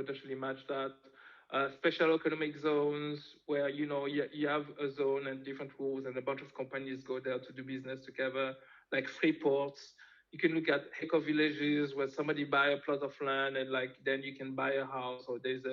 potentially match that. Special economic zones where you have a zone and different rules, and a bunch of companies go there to do business together, like free ports. You can look at eco villages where somebody buy a plot of land and like then you can buy a house, or there's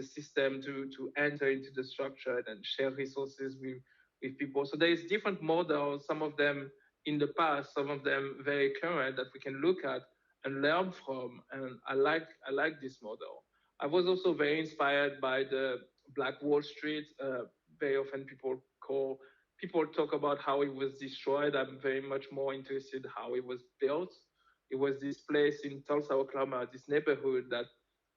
a system to enter into the structure and then share resources with people. So there's different models, some of them in the past, some of them very current, that we can look at and learn from. And I like this model. I was also very inspired by the Black Wall Street. Very often people talk about how it was destroyed. I'm very much more interested how it was built. It was this place in Tulsa, Oklahoma, this neighborhood that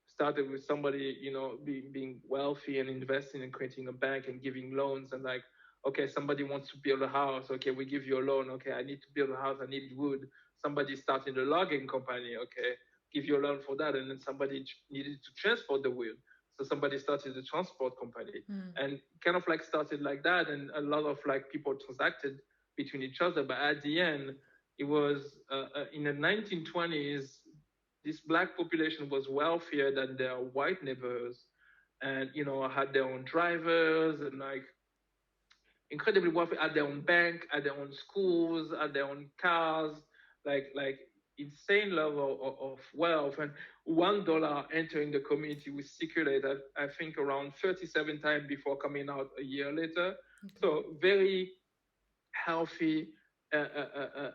started with somebody, being wealthy and investing and creating a bank and giving loans, and like, okay, somebody wants to build a house. Okay, we give you a loan. Okay, I need to build a house. I need wood. Somebody started a logging company. Okay, give you a loan for that. And then somebody needed to transport the wood. So somebody started a transport company, and kind of like started like that. And a lot of like people transacted between each other. But at the end, it was in the 1920s, this black population was wealthier than their white neighbors, and had their own drivers and like incredibly wealthy, had their own bank, had their own schools, had their own cars, like insane level of wealth. And $1 entering the community was circulated, I think, around 37 times before coming out a year later. Okay. So very healthy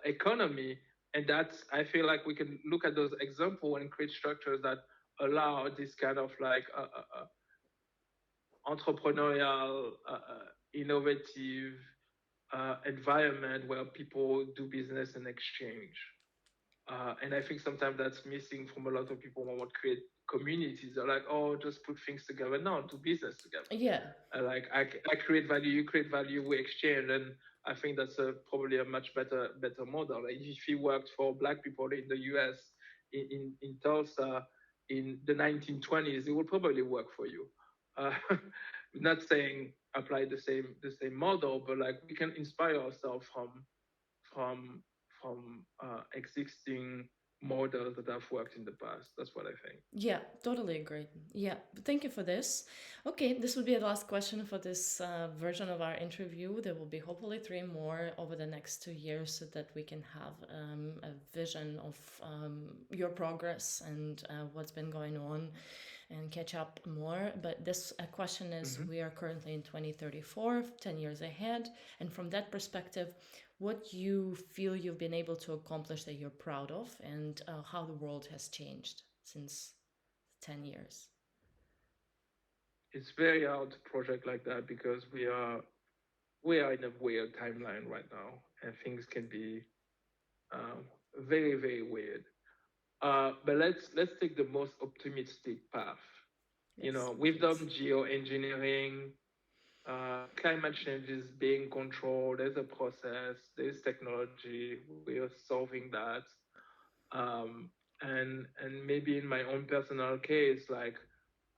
economy. And that's, I feel like we can look at those examples and create structures that allow this kind of like entrepreneurial, innovative environment where people do business and exchange. And I think sometimes that's missing from a lot of people who want to create communities. They're like, oh, just put things together. No, do business together. Yeah. Like I create value, you create value, we exchange. And I think that's probably a much better model. Like if you worked for Black people in the US, in Tulsa, in the 1920s, it would probably work for you. Not saying apply the same model, but like we can inspire ourselves from existing models that have worked in the past. That's what I think. Yeah, totally agree. Yeah, thank you for this. Okay, this will be the last question for this version of our interview. There will be hopefully three more over the next 2 years so that we can have a vision of your progress and what's been going on and catch up more. But this question is, we are currently in 2034, 10 years ahead. And from that perspective, what you feel you've been able to accomplish that you're proud of, and how the world has changed since 10 years. It's very hard to project like that because we are in a weird timeline right now, and things can be very, very weird. But let's take the most optimistic path. Yes, we've done geoengineering. Climate change is being controlled. There's a process. There's technology. We are solving that. And maybe in my own personal case, like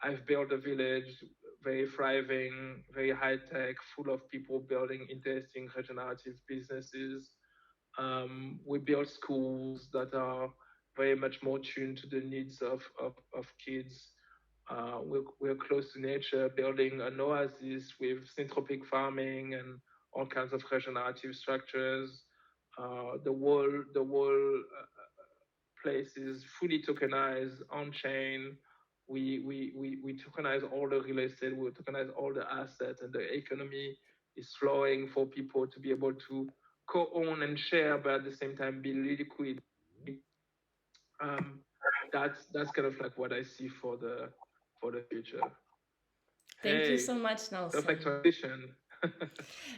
I've built a village, very thriving, very high tech, full of people building interesting regenerative businesses. We build schools that are very much more tuned to the needs of kids. We're close to nature, building an oasis with syntropic farming and all kinds of regenerative structures. The whole place is fully tokenized on chain. We tokenize all the real estate, we tokenize all the assets, and the economy is flowing for people to be able to co-own and share, but at the same time be liquid. That's kind of like what I see for the future. Thank you so much, Nelson. Perfect transition.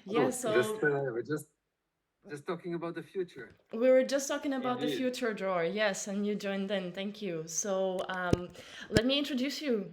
Yeah, so we're just talking about the future. We were just talking about the future, Dror. Yes, and you joined in. Thank you. So let me introduce you